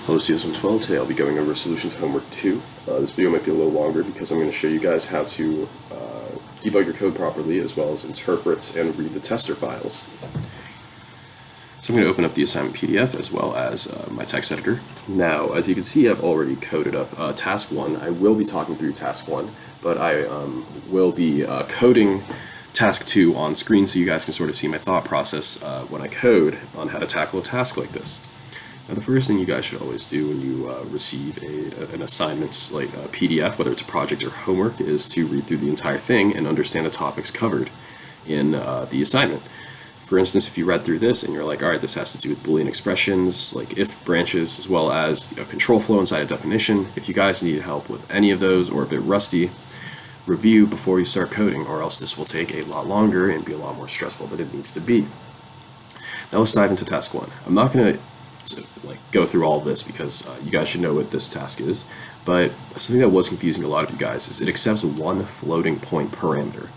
Hello CS112, today I'll be going over Solutions Homework 2. This video might be a little longer because I'm going to show you guys how to debug your code properly as well as interpret and read the tester files. So I'm going to open up the assignment PDF as well as my text editor. Now, as you can see, I've already coded up task 1. I will be talking through task 1, but I will be coding task 2 on screen so you guys can sort of see my thought process when I code on how to tackle a task like this. Now, the first thing you guys should always do when you receive an assignment like a PDF, whether it's a project or homework, is to read through the entire thing and understand the topics covered in the assignment. For instance, if you read through this and you're like, all right, this has to do with Boolean expressions, like if branches, as well as a control flow inside a definition. If you guys need help with any of those or a bit rusty, review before you start coding, or else this will take a lot longer and be a lot more stressful than it needs to be. Now let's dive into task 1. I'm not going to go through all of this because you guys should know what this task is, but something that was confusing a lot of you guys is it accepts one floating point parameter.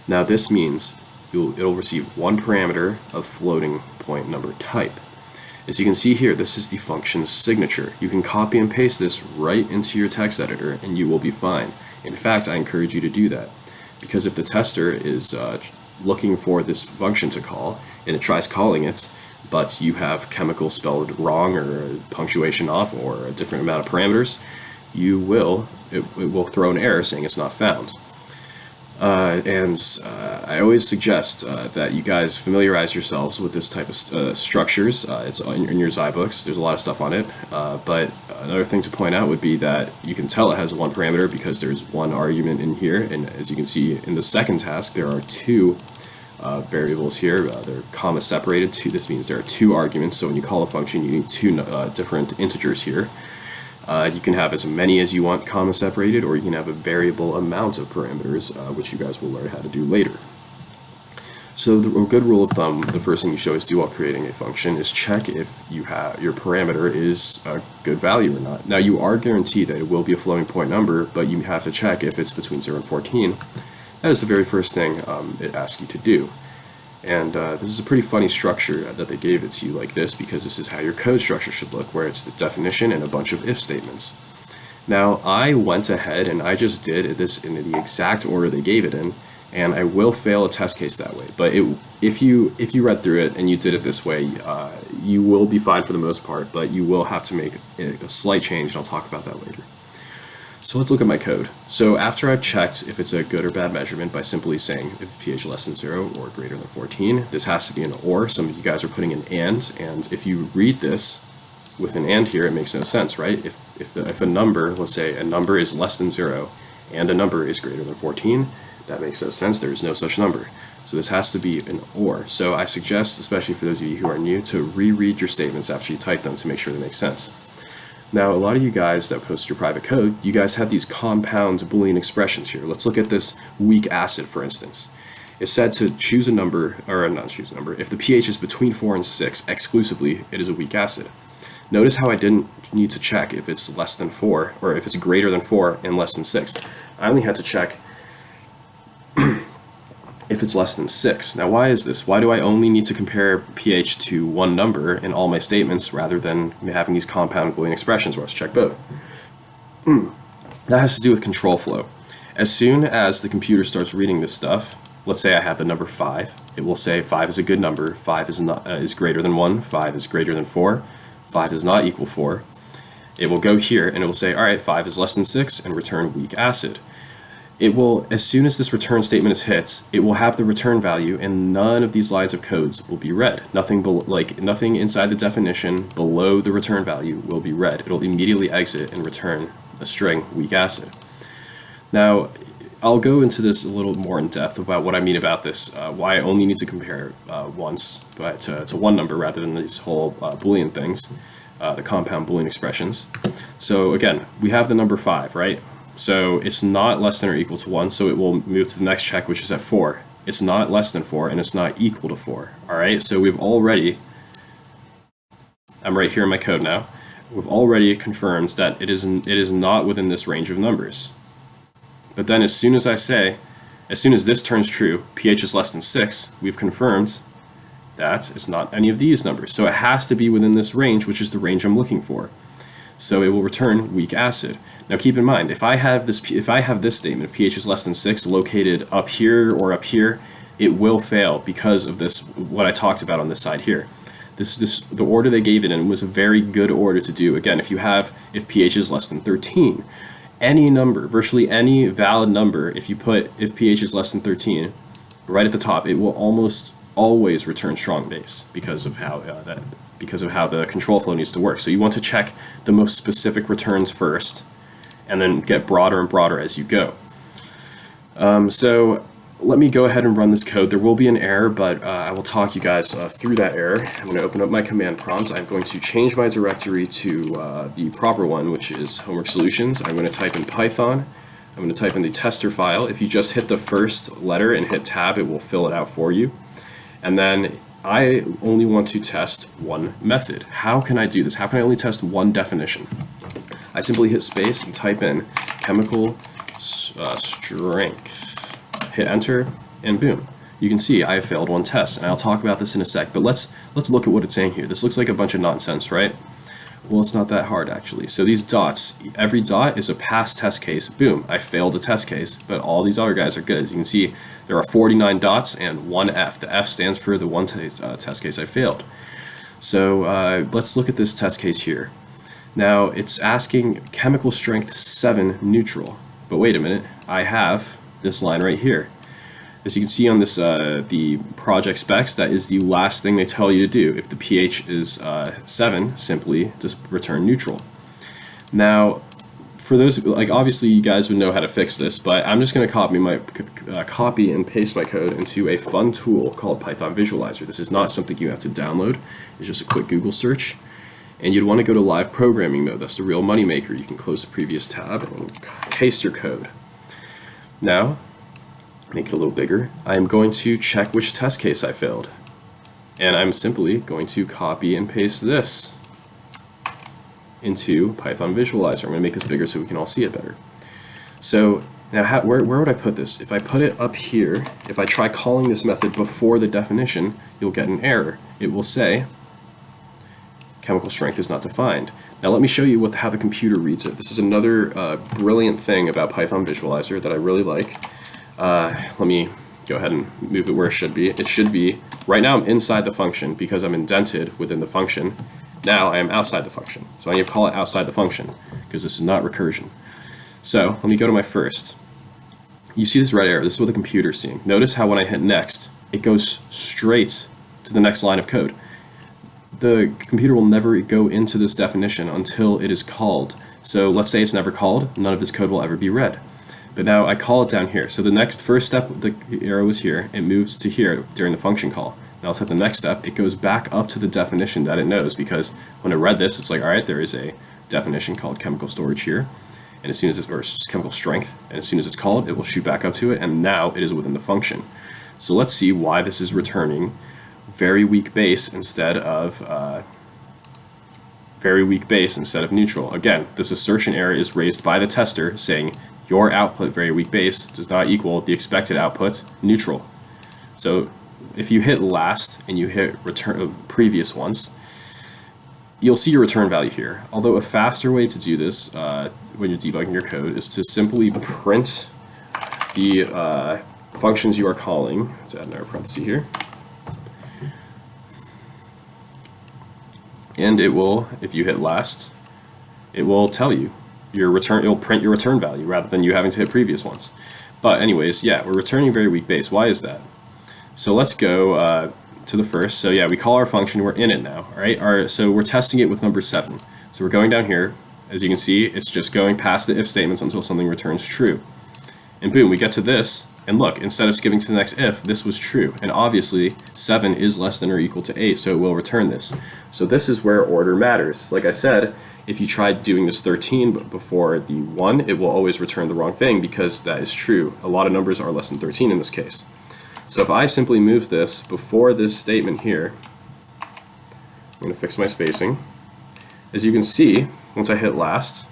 Now this means it'll receive one parameter of floating point number type. As you can see here, this is the function's signature. You can copy and paste this right into your text editor and you will be fine. In fact, I encourage you to do that, because if the tester is looking for this function to call and it tries calling it, but you have chemical spelled wrong or punctuation off or a different amount of parameters, it will throw an error saying it's not found. I always suggest that you guys familiarize yourselves with this type of structures. It's in your Xi books. There's a lot of stuff on it. But another thing to point out would be that you can tell it has one parameter because there's one argument in here. And as you can see in the second task, there are two variables here. They're comma separated. This means there are two arguments. So when you call a function, you need two different integers here. You can have as many as you want comma separated, or you can have a variable amount of parameters, which you guys will learn how to do later. So a good rule of thumb, the first thing you should always do while creating a function is check if your parameter is a good value or not. Now you are guaranteed that it will be a floating point number, but you have to check if it's between 0 and 14. That is the very first thing it asks you to do. And this is a pretty funny structure that they gave it to you like this, because this is how your code structure should look, where it's the definition and a bunch of if statements. Now, I went ahead and I just did this in the exact order they gave it in, and I will fail a test case that way. But if you read through it and you did it this way, you will be fine for the most part, but you will have to make a slight change, and I'll talk about that later. So let's look at my code. So after I've checked if it's a good or bad measurement by simply saying if pH less than 0 or greater than 14, this has to be an or. Some of you guys are putting an and if you read this with an and here, it makes no sense, right? If a number, let's say a number is less than 0 and a number is greater than 14, that makes no sense. There is no such number. So this has to be an or. So I suggest, especially for those of you who are new, to reread your statements after you type them to make sure they make sense. Now, a lot of you guys that post your private code, you guys have these compound Boolean expressions here. Let's look at this weak acid, for instance. It's said to choose a number, or not choose a number, if the pH is between 4 and 6 exclusively, it is a weak acid. Notice how I didn't need to check if it's less than 4, or if it's greater than 4 and less than 6. I only had to check if it's less than 6. Now, why is this? Why do I only need to compare pH to one number in all my statements rather than having these compound Boolean expressions where I have to check both? That has to do with control flow. As soon as the computer starts reading this stuff, let's say I have the number 5, it will say 5 is a good number, 5 is greater than 1, 5 is greater than 4, 5 does not equal 4. It will go here and it will say, all right, 5 is less than 6, and return weak acid. It will, as soon as this return statement is hit, it will have the return value, and none of these lines of codes will be read. Nothing inside the definition below the return value will be read. It'll immediately exit and return a string weak acid. Now, I'll go into this a little more in depth about what I mean about this, why I only need to compare once, but to one number rather than these whole Boolean things, the compound Boolean expressions. So again, we have the number 5, right? So it's not less than or equal to 1, so it will move to the next check, which is at 4. It's not less than 4, and it's not equal to 4. All right, so I'm right here in my code now. We've already confirmed that it is not within this range of numbers. But then as soon as this turns true, pH is less than 6, we've confirmed that it's not any of these numbers. So it has to be within this range, which is the range I'm looking for. So it will return weak acid. Now keep in mind, if I have this statement, if pH is less than 6 located up here or up here, it will fail because of this, what I talked about on this side here. The order they gave it in was a very good order to do. Again, if pH is less than 13, any number, virtually any valid number, if pH is less than 13, right at the top, it will almost always return strong base because of how the control flow needs to work. So you want to check the most specific returns first, and then get broader and broader as you go. So let me go ahead and run this code. There will be an error, but I will talk you guys through that error. I'm going to open up my command prompt. I'm going to change my directory to the proper one, which is homework solutions. I'm going to type in Python. I'm going to type in the tester file. If you just hit the first letter and hit tab, it will fill it out for you. And then I only want to test one method. How can I do this? How can I only test one definition? I simply hit space and type in chemical strength. Hit enter, and boom. You can see I have failed one test, and I'll talk about this in a sec, but let's look at what it's saying here. This looks like a bunch of nonsense, right? Well, it's not that hard, actually. So these dots, every dot is a past test case. Boom, I failed a test case, but all these other guys are good. As you can see, there are 49 dots and one F. The F stands for the one test case I failed. So let's look at this test case here. Now, it's asking chemical strength 7 neutral, but wait a minute, I have this line right here. As you can see on this the project specs, that is the last thing they tell you to do. If the pH is 7, simply just return neutral. Now, for those, like, obviously you guys would know how to fix this, but I'm just going to copy and paste my code into a fun tool called Python Visualizer. This is not something you have to download. It's just a quick Google search. And you'd want to go to live programming mode. That's the real moneymaker. You can close the previous tab and paste your code. Now, make it a little bigger. I'm going to check which test case I failed. And I'm simply going to copy and paste this into Python Visualizer. I'm going to make this bigger so we can all see it better. So now where would I put this? If I put it up here, if I try calling this method before the definition, you'll get an error. It will say chemical strength is not defined. Now let me show you how the computer reads it. This is another brilliant thing about Python Visualizer that I really like. Let me go ahead and move it where it should be. It should be, right now I'm inside the function because I'm indented within the function. Now I am outside the function. So I need to call it outside the function because this is not recursion. So let me go to my first. You see this red arrow, this is what the computer's seeing. Notice how when I hit next, it goes straight to the next line of code. The computer will never go into this definition until it is called. So let's say it's never called, none of this code will ever be read. But now I call it down here. So the first step, the arrow is here, it moves to here during the function call. Now let's hit the next step, it goes back up to the definition that it knows, because when it read this, it's like, all right, there is a definition called chemical storage here, and as soon as it's, or chemical strength, and as soon as it's called, it will shoot back up to it, and now it is within the function. So let's see why this is returning very weak base instead of neutral. Again, this assertion error is raised by the tester saying your output very weak base does not equal the expected output neutral. So if you hit last and you hit return previous once, you'll see your return value here. Although a faster way to do this when you're debugging your code is to simply print the functions you are calling. Let's add another parenthesis here. And it will, if you hit last, it will tell you your return, it will print your return value rather than you having to hit previous ones. But anyways, yeah, we're returning very weak base. Why is that? So let's go to the first. So yeah, we call our function, we're in it now, all right? So we're testing it with number 7. So we're going down here. As you can see, it's just going past the if statements until something returns true. And boom, we get to this, and look, instead of skipping to the next if, this was true. And obviously, 7 is less than or equal to 8, so it will return this. So this is where order matters. Like I said, if you tried doing this 13 before the 1, it will always return the wrong thing because that is true. A lot of numbers are less than 13 in this case. So if I simply move this before this statement here, I'm going to fix my spacing. As you can see, once I hit last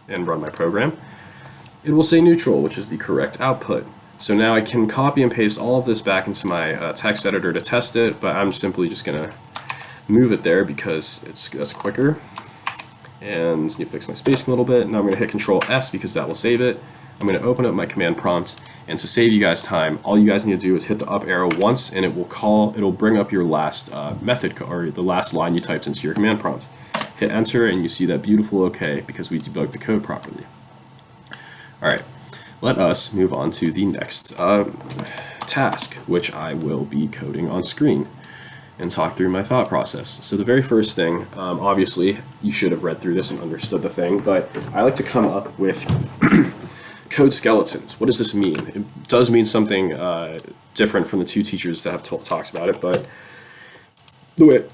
and run my program, it will say neutral, which is the correct output. So now I can copy and paste all of this back into my text editor to test it, but I'm simply just going to move it there because that's quicker. And you fix my spacing a little bit. Now I'm going to hit Control S because that will save it. I'm going to open up my command prompt, and to save you guys time, all you guys need to do is hit the up arrow once, and it'll bring up your last method or the last line you typed into your command prompt. Hit enter, and you see that beautiful OK because we debugged the code properly. All right, let us move on to the next task, which I will be coding on screen and talk through my thought process. So the very first thing, obviously, you should have read through this and understood the thing, but I like to come up with code skeletons. What does this mean? It does mean something different from the two teachers that have talked about it, but the way,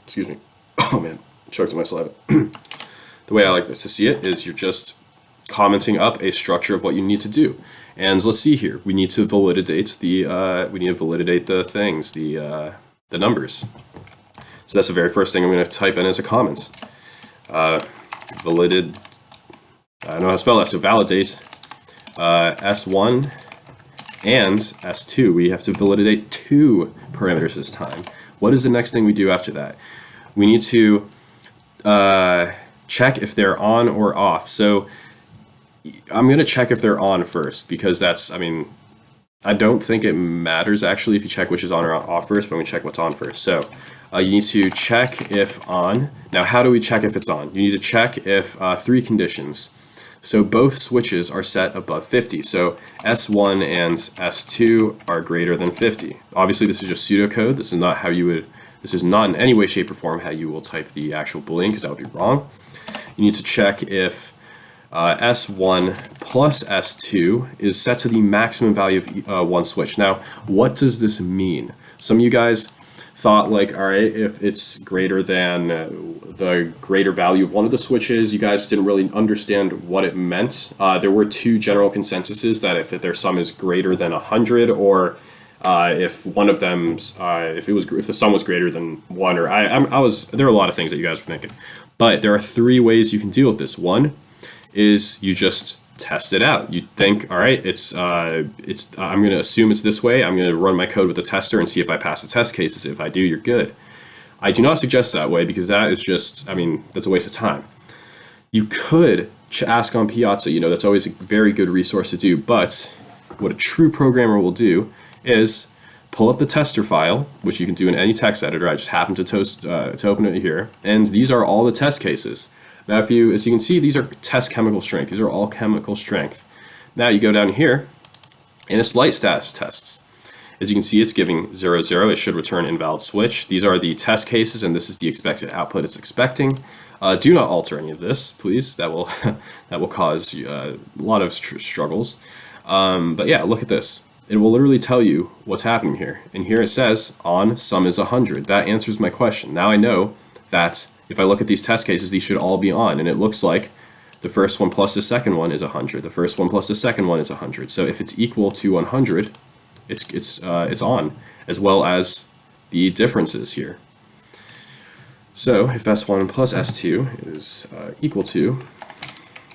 excuse me, oh man, choked on my saliva. The way I like this to see it is you're just commenting up a structure of what you need to do. And let's see here. We need to validate the things, the numbers. So that's the very first thing I'm going to type in as a comment. Validate. I don't know how to spell that. So validate S1 and S2. We have to validate 2 parameters this time. What is the next thing we do after that? We need to check if they're on or off. So I'm going to check if they're on first because that's, I mean, I don't think it matters actually if you check which is on or off first, but I'm going to check what's on first. So you need to check if on. Now, how do we check if it's on? You need to check if 3 conditions. So both switches are set above 50. So S1 and S2 are greater than 50. Obviously, this is just pseudocode. This is not how you would, this is not in any way, shape, or form how you will type the actual Boolean because that would be wrong. You need to check if S1 plus S2 is set to the maximum value of one switch. Now, what does this mean? Some of you guys thought like, all right, if it's greater than the greater value of one of the switches, you guys didn't really understand what it meant. There were 2 general consensuses that if their sum is greater than 100, or if one of them's if the sum was greater than 1, or there are a lot of things that you guys were thinking, but there are 3 ways you can deal with this. One is you just test it out. You think, all right, I'm going to assume it's this way. I'm going to run my code with the tester and see if I pass the test cases. If I do, you're good. I do not suggest that way because that is just, I mean, that's a waste of time. You could ask on Piazza, you know, that's always a very good resource to do, but what a true programmer will do is pull up the tester file, which you can do in any text editor. I just happen to open it here, and these are all the test cases. Now, as you can see, these are test chemical strength. These are all chemical strength. Now you go down here, and it's light status tests. As you can see, it's giving 0, 0. It should return invalid switch. These are the test cases, and this is the expected output it's expecting. Do not alter any of this, please. That will that will cause a lot of struggles. But yeah, look at this. It will literally tell you what's happening here. And here it says on sum is 100. That answers my question. Now I know that if I look at these test cases, these should all be on, and it looks like the first one plus the second one is 100. The first one plus the second one is 100. So if it's equal to 100, it's on, as well as the differences here. So if S1 plus S2 is equal to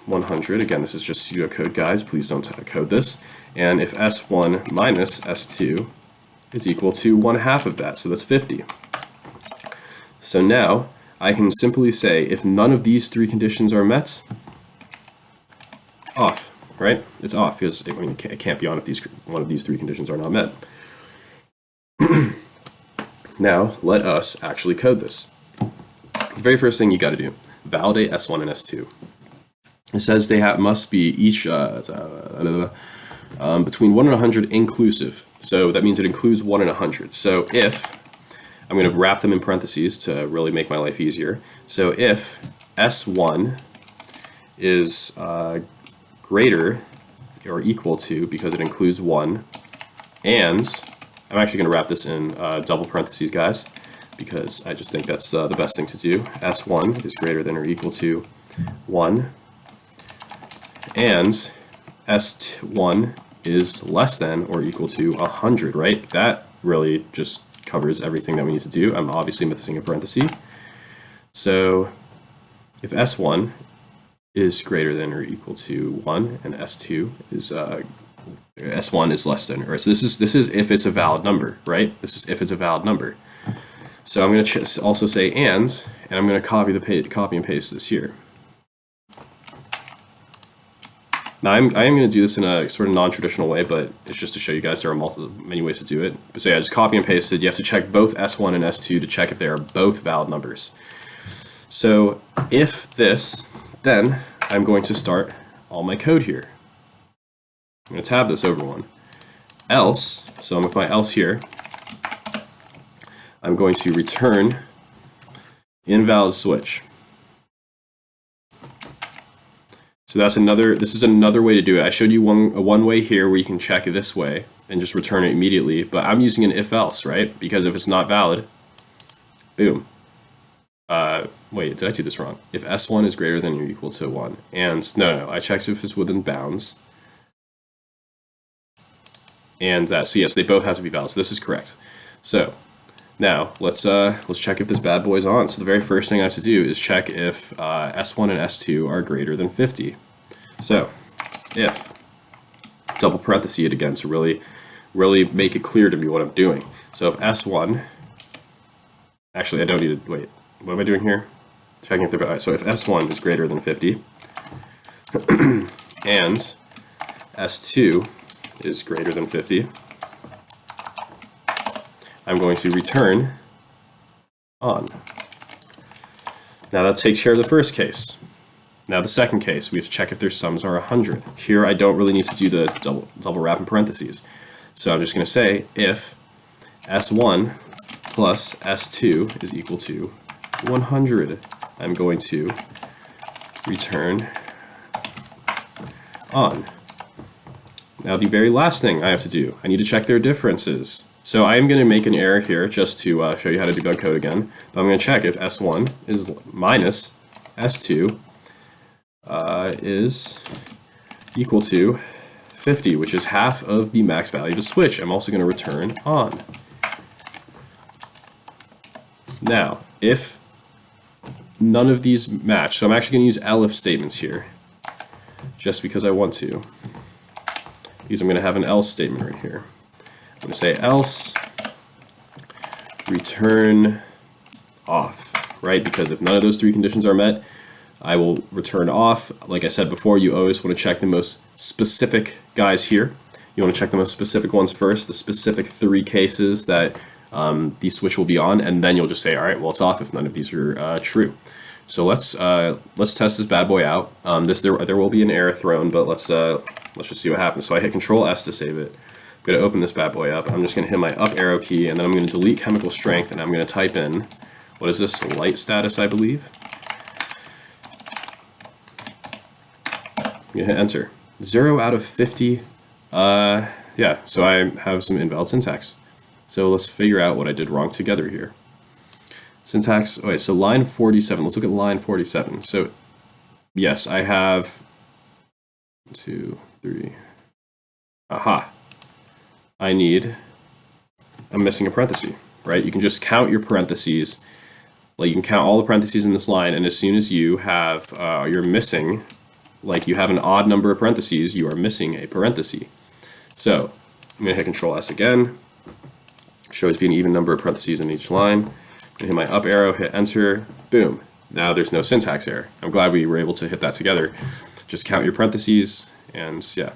100, again, this is just pseudocode, guys. Please don't code this. And if S1 minus S2 is equal to 1/2 of that, so that's 50. So now I can simply say if none of these 3 conditions are met, off, right? It's off because it can't be on if one of these 3 conditions are not met. Now let us actually code this. The very first thing you got to do, validate S1 and S2. It says they must be each between 1 and 100 inclusive. So that means it includes 1 and 100. So if, I'm going to wrap them in parentheses to really make my life easier. So if S1 is greater or equal to, because it includes 1, and I'm actually going to wrap this in double parentheses, guys, because I just think that's the best thing to do. S1 is greater than or equal to 1, and S1 is less than or equal to 100, right? That really just covers everything that we need to do. I'm obviously missing a parenthesis. So if S1 is greater than or equal to 1 and S2 is S1 is less than, or so this is if it's a valid number, right? This is if it's a valid number. So I'm going to also say and I'm going to copy and paste this here. Now I am going to do this in a sort of non-traditional way, but it's just to show you guys there are many ways to do it. So yeah, just copy and paste it. You have to check both S1 and S2 to check if they are both valid numbers. So if this, then I'm going to start all my code here. I'm going to tab this over one. Else, so I'm with my else here, I'm going to return invalid switch. So this is another way to do it. I showed you one way here where you can check it this way and just return it immediately, but I'm using an if else, right? Because if it's not valid, boom. Wait, did I do this wrong? If S1 is greater than or equal to 1, and no, I checked if it's within bounds. And so yes, they both have to be valid, so this is correct. So now let's check if this bad boy's on. So the very first thing I have to do is check if S1 and S2 are greater than 50. So if, double parenthesis it again to really make it clear to me what I'm doing. So if S1, actually I don't need to, wait, what am I doing here? Checking if they're valid. So if S1 is greater than 50 and S2 is greater than 50, I'm going to return on. Now that takes care of the first case. Now the second case, we have to check if their sums are 100. Here I don't really need to do the double wrap in parentheses. So I'm just going to say if S1 plus S2 is equal to 100, I'm going to return on. Now the very last thing I have to do, I need to check their differences. So I am going to make an error here just to show you how to debug code again. But I'm going to check if S1 is minus S2 is equal to 50, which is half of the max value to switch. I'm also going to return on. Now, if none of these match, so I'm actually going to use elif statements here, just because I want to. Because I'm going to have an else statement right here. I'm going to say else return off, right? Because if none of those three conditions are met, I will return off. Like I said before, you always want to check the most specific guys here. You want to check the most specific ones first, the specific three cases that the switch will be on, and then you'll just say, all right, well, it's off if none of these are true. So let's test this bad boy out. There will be an error thrown, but let's just see what happens. So I hit Control S to save it. I'm going to open this bad boy up. I'm just going to hit my up arrow key, and then I'm going to delete chemical strength, and I'm going to type in, what is this, light status, I believe. I'm going to hit enter. 0 out of 50. Yeah, so I have some invalid syntax. So let's figure out what I did wrong together here. Syntax, okay, so line 47. Let's look at line 47. So yes, I have 1, 2, 3. Aha. I'm missing a parenthesis, right? You can just count your parentheses. Like you can count all the parentheses in this line, and as soon as you have, you're missing, like you have an odd number of parentheses, you are missing a parenthesis. So I'm going to hit Control S again. Shows be an even number of parentheses in each line. I'm going to hit my up arrow, hit enter, boom. Now there's no syntax error. I'm glad we were able to hit that together. Just count your parentheses, and yeah.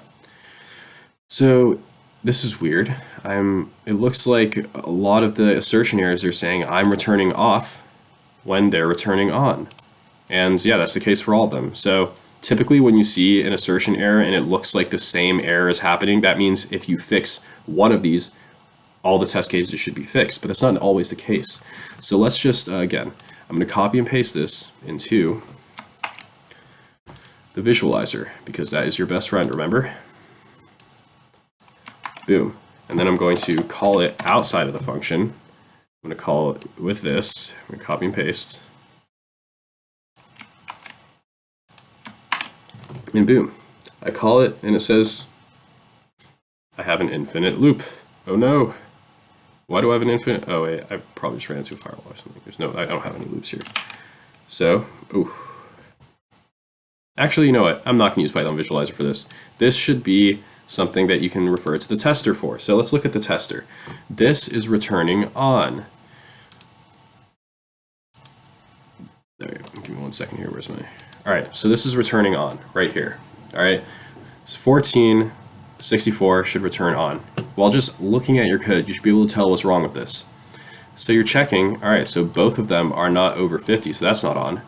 So this is weird. It looks like a lot of the assertion errors are saying I'm returning off when they're returning on. And yeah, that's the case for all of them. So typically when you see an assertion error and it looks like the same error is happening, that means if you fix one of these, all the test cases should be fixed, but that's not always the case. So let's just, again, I'm going to copy and paste this into the visualizer, because that is your best friend, remember? Boom. And then I'm going to call it outside of the function. I'm going to call it with this. I'm going to copy and paste. And boom. I call it, and it says I have an infinite loop. Oh no. Why do I have an infinite? Oh wait, I probably just ran into a firewall or something. I don't have any loops here. So, ooh. Actually, you know what? I'm not going to use Python Visualizer for this. This should be something that you can refer to the tester for. So let's look at the tester. This is returning on. There, give me 1 second here. Where's my? All right, so this is returning on right here. All right, so 1464 should return on. While just looking at your code, you should be able to tell what's wrong with this. So you're checking. All right, so both of them are not over 50, so that's not on.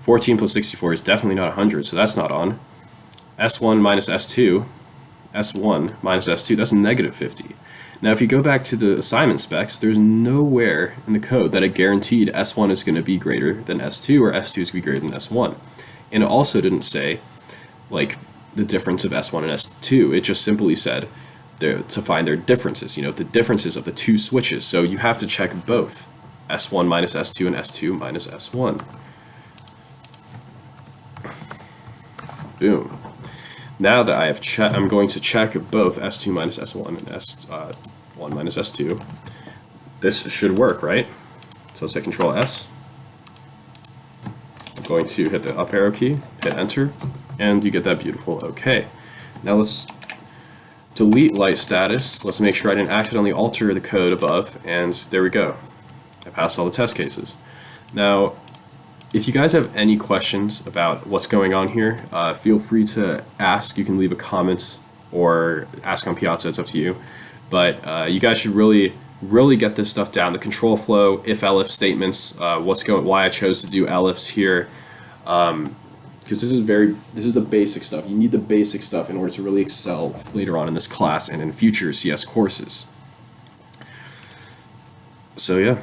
14 plus 64 is definitely not 100, so that's not on. S1 minus S2, S1 minus S2, that's negative 50. Now, if you go back to the assignment specs, there's nowhere in the code that it guaranteed S1 is going to be greater than S2 or S2 is going to be greater than S1. And it also didn't say, like, the difference of S1 and S2. It just simply said to find their differences, you know, the differences of the two switches. So you have to check both, S1 minus S2 and S2 minus S1. Boom. Now that I have checked, I'm going to check both S2 minus S1 and S1 minus S2. This should work, right? So let's hit Control S. I'm going to hit the up arrow key, hit Enter, and you get that beautiful OK. Now let's delete light status. Let's make sure I didn't accidentally alter the code above, and there we go. I passed all the test cases. Now, if you guys have any questions about what's going on here, feel free to ask. You can leave a comment or ask on Piazza, it's up to you. But you guys should really get this stuff down. The control flow, if-elif statements, why I chose to do elifs here. Because this is the basic stuff. You need the basic stuff in order to really excel later on in this class and in future CS courses. So yeah.